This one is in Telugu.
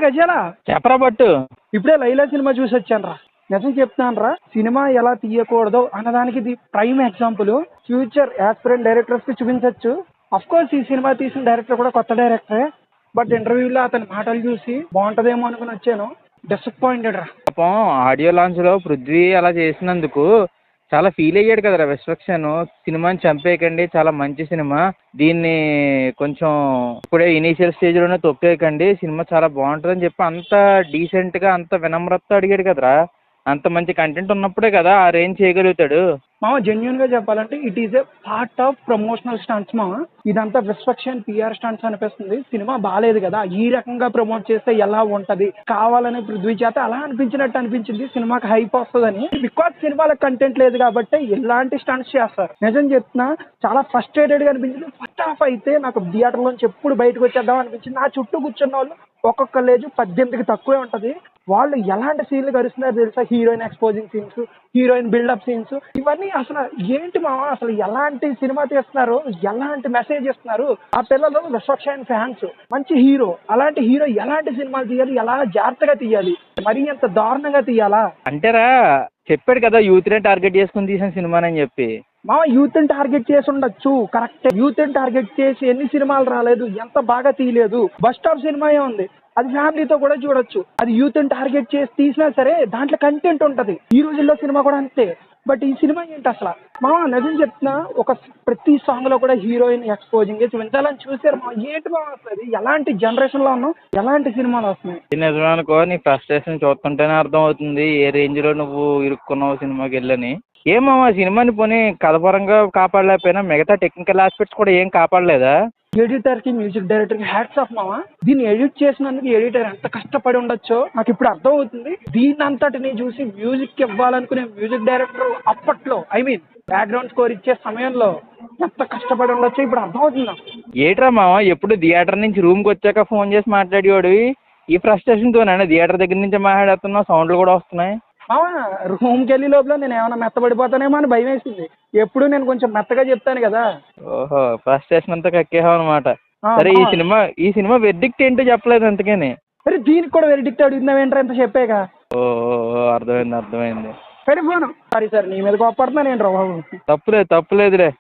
గజాలా చెప్పరా పట్టు. ఇప్పుడే లైలా సినిమా చూసి వచ్చాను రా. నిజం చెప్తాను రా, సినిమా ఎలా తీయకూడదు అన్నదానికి ఇది prime example. Future aspirant directors కి చూపించవచ్చు. అఫ్ కోర్స్ ఈ సినిమా తీసిన డైరెక్టర్ కూడా కొత్త డైరెక్టరే. బట్ ఇంటర్వ్యూలో అతని మాటలు చూసి బాగుంటదేమో అనుకుని వచ్చాను. డిసప్పాయింటెడ్ రా. పాపం ఆడియో లాంచ్ లో పృథ్వీ అలా చేసినందుకు చాలా ఫీల్ అయ్యాడు కదరా విశ్వక్సేన్. సినిమాని చంపేయకండి, చాలా మంచి సినిమా, దీన్ని కొంచెం ఇప్పుడే ఇనీషియల్ స్టేజ్ లోనే తొక్కేయకండి, సినిమా చాలా బాగుంటుందని చెప్పి అంత డీసెంట్ గా అంత వినమ్రతతో అడిగాడు కదరా. అంత మంచి కంటెంట్ ఉన్నప్పుడే కదా ఆ రేంజ్ చేయగలుగుతాడు. మామ జెన్యున్ గా చెప్పాలంటే it is a part of promotional stunts మామ. ఇదంతా విశ్వక్సేన్ పిఆర్ స్టంట్స్ అనిపిస్తుంది. సినిమా బాగాలేదు కదా, ఈ రకంగా ప్రమోట్ చేస్తే ఎలా ఉంటది, కావాలని పృథ్వీ చేత అలా అనిపించినట్టు అనిపించింది. సినిమాకి హైప్ వస్తుందని, బికాజ్ సినిమాలో కంటెంట్ లేదు కాబట్టి ఇలాంటి స్టంట్స్ చేస్తారు. నిజం చెప్తున్నా, చాలా ఫ్రస్ట్రేటెడ్ గా అనిపించింది. ఫస్ట్ హాఫ్ అయితే నాకు థియేటర్ లోంచి ఎప్పుడు బయటకు వచ్చేద్దాం అనిపించింది. నా చుట్టూ కూర్చున్న వాళ్ళు ఒక్కొక్క ఏజ్ 18కి తక్కువే ఉంటది. వాళ్ళు ఎలాంటి సీన్లు గడుస్తున్నారు తెలుసా? Heroine exposing scenes, heroine buildup scenes, ఇవన్నీ అసలు ఏంటి మామ, అసలు ఎలాంటి సినిమా తీస్తున్నారు, ఎలాంటి మెసేజ్ ఇస్తున్నారు. ఆ పిల్లలు విశ్వక్సేన్ ఫ్యాన్స్, మంచి హీరో, అలాంటి హీరో ఎలాంటి సినిమాలు తీయాలి, ఎలా జాగ్రత్తగా తీయాలి, మరీ ఎంత దారుణంగా తీయాలా? అంటేరా చెప్పాడు కదా యూత్ నే టార్గెట్ చేసుకుని తీసిన సినిమానని చెప్పి. మామ యూత్ ని టార్గెట్ చేసి ఉండొచ్చు, కరెక్ట్. యూత్ ని టార్గెట్ చేసి ఎన్ని సినిమాలు రాలేదు, ఎంత బాగా తీయలేదు. బస్ స్టాప్ సినిమాయే ఉంది, అది ఫ్యామిలీతో కూడా చూడొచ్చు. అది యూత్ ని టార్గెట్ చేసి తీసినా సరే దాంట్లో కంటెంట్ ఉంటది. ఈ రోజుల్లో సినిమా కూడా అంతే. బట్ ఈ సినిమా ఏంటి అసలు? మామ నిజం చెప్తున్నా, ఒక ప్రతి సాంగ్ లో కూడా హీరోయిన్ ఎక్స్పోజింగ్ చూపించాలని చూసారు మా. ఏంటి మామ అసలు అది? ఎలాంటి జనరేషన్ లో ఉన్నాం, ఎలాంటి సినిమాలు వస్తున్నాయి? నిజమే అనుకో, నీ ఫ్రస్ట్రేషన్ చూస్తుంటేనే అర్థం అవుతుంది ఏ రేంజ్ లో నువ్వు ఇరుక్కున్నావు సినిమాకి వెళ్ళని. ఏమో ఆ సినిమాని పోనీ కథపరంగా కాపాడలేకపోయినా మిగతా టెక్నికల్ ఆస్పెక్ట్స్ కూడా ఏం కాపాడలేదా? ఎడిటర్ కి, మ్యూజిక్ డైరెక్టర్ కి హ్యాట్స్ ఆఫ్ మామ. దీన్ని ఎడిట్ చేసినందుకు ఎడిటర్ ఎంత కష్టపడి ఉండొచ్చో నాకు ఇప్పుడు అర్థం అవుతుంది. దీన్ని అంతటిని చూసి మ్యూజిక్ ఇవ్వాలనుకునే మ్యూజిక్ డైరెక్టర్ అప్పట్లో, ఐ మీన్ బ్యాక్గ్రౌండ్ స్కోర్ ఇచ్చే సమయంలో ఎంత కష్టపడి ఉండొచ్చో ఇప్పుడు అర్థం అవుతుంది నాకు. ఏట్రా మామ, ఎప్పుడు థియేటర్ నుంచి రూమ్కి వచ్చాక ఫోన్ చేసి మాట్లాడేవాడు, ఈ ఫ్రస్ట్రేషన్తోనే థియేటర్ దగ్గర నుంచి మాట్లాడుతున్నావు, సౌండ్లు కూడా వస్తున్నాయి. రూమ్కి వెళ్ళి లోపల నేను ఏమైనా మెత్తబడిపోతానేమో అని భయం వేసింది. ఎప్పుడు నేను కొంచెం మెత్తగా చెప్తాను కదా. ఓహో, ఫ్రస్ట్రేషన్ అంతా కక్కేహావు అనమాట. సరే ఈ సినిమా వెర్డిక్ట్ ఏంటో చెప్పలేదు అంతకని. సరే దీనికి కూడా వెర్డిక్ట్ అడుగుతున్నావు ఏంట్రా ఇంత చెప్పాక? ఓహో, అర్థమైంది. సరే ఫోను. సారీ సార్, నీ మీద కోపడుతున్నా నేను రా బాబు. తప్పులేదులే.